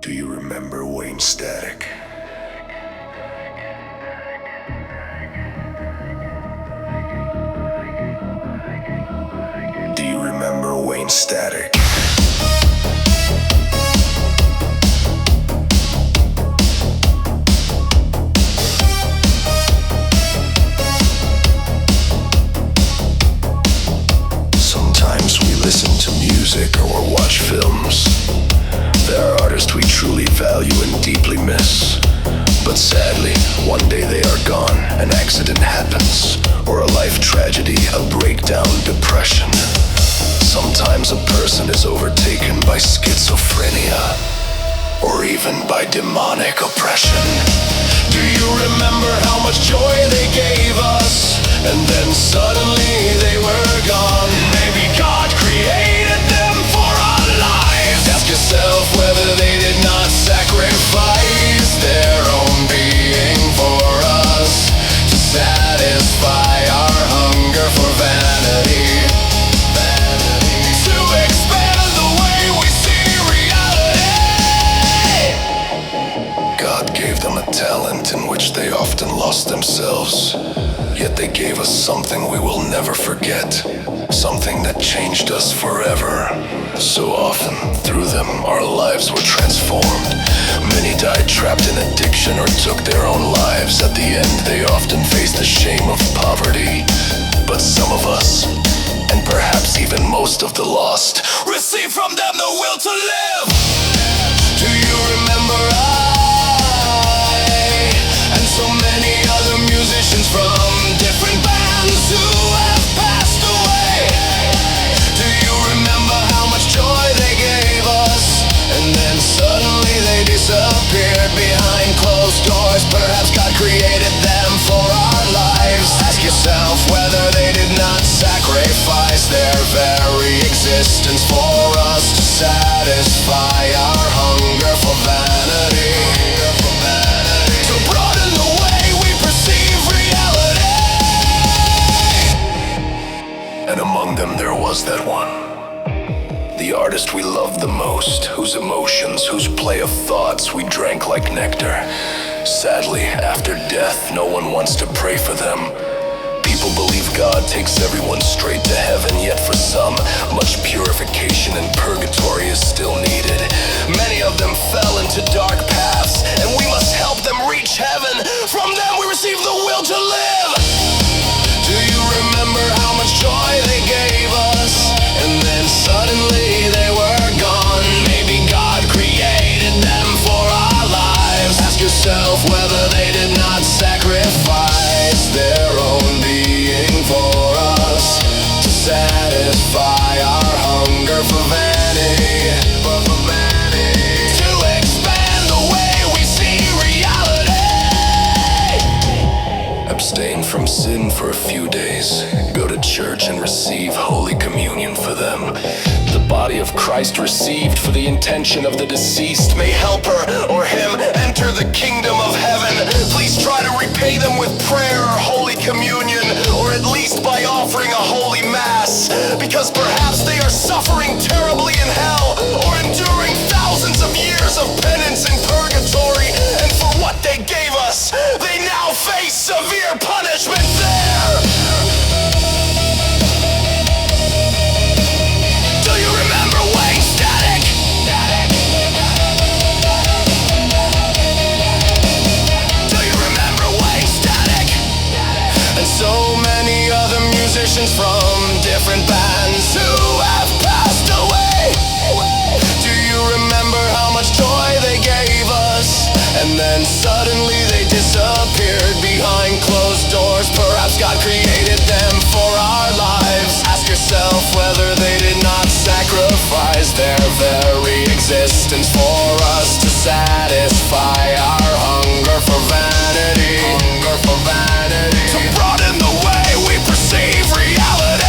Do you remember Wayne Static? Do you remember Wayne Static? Sometimes we listen to music or watch films. There are artists we truly value and deeply miss. But sadly, one day they are gone, an accident happens, or a life tragedy, a breakdown, depression. Sometimes a person is overtaken by schizophrenia, or even by demonic oppression. Do you remember how much joy they gave us? And then suddenly they were gone. Maybe God created them for our lives. Ask yourself whether they did not sacrifice their own being for us, to satisfy our hunger for vanity. To expand the way we see reality. God gave them a talent in which they often lost themselves. Yet they gave us something we will never forget, something that changed us forever. So often, through them, our lives were transformed. Many died trapped in addiction or took their own lives. At the end, they often faced the shame of poverty. But some of us, and perhaps even most of the lost, received from them the will to live. Do you remember I, and so many other musicians from different bands who have passed away? Do you remember how much joy they gave us? And then suddenly they disappeared behind closed doors. Perhaps God created them for our lives. Ask yourself whether they did not sacrifice their very existence for us, to satisfy our hunger for vanity. To broaden the way we perceive reality. And among them there was that one, the artist we loved the most, whose emotions, whose play of thoughts we drank like nectar. Sadly, after death, no one wants to pray for them. People believe God takes everyone straight to heaven, yet for some, much purification and purgatory is still needed. Many of them fell into dark paths, and we must help them reach heaven. From them we receive the will to live. Do you remember how much joy they gave us? And then suddenly they were gone. Maybe God created them for our lives. Ask yourself whether they did not sacrifice their own being for us, to satisfy our hunger for vanity. To expand the way we see reality. Abstain from sin for a few days. Go to church and receive Holy Communion for them. The body of Christ received for the intention of the deceased may help her or him enter the kingdom of heaven. Please try to repay them with prayer or Holy Communion, or at least by offering a holy mass, because perhaps they are suffering terribly in hell, or enduring thousands of years of penance in purgatory, and for what they gave us, they now face severe punishment there. Do you remember Wayne Static? Do you remember Wayne Static? And so many other musicians from different bands who have passed away. Do you remember how much joy they gave us? And then suddenly they disappeared behind closed doors. Perhaps God created them for our lives. Ask yourself whether they did not sacrifice their very existence for us, to satisfy our hunger for vanity. To broaden the way we perceive reality.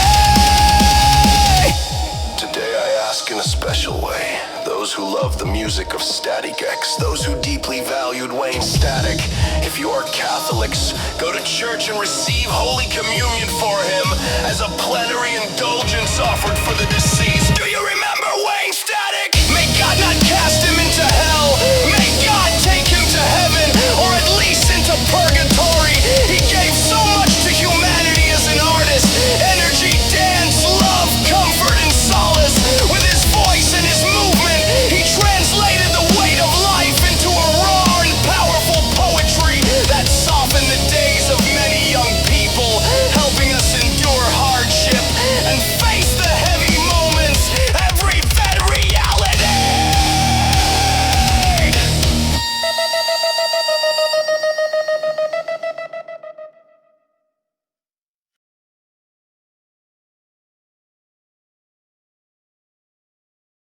Today I ask in a special way, those who love the music of Static X, those who deeply valued Wayne Static, if you are Catholics, go to church and receive Holy Communion for him as a plenary indulgence offered for the deceased.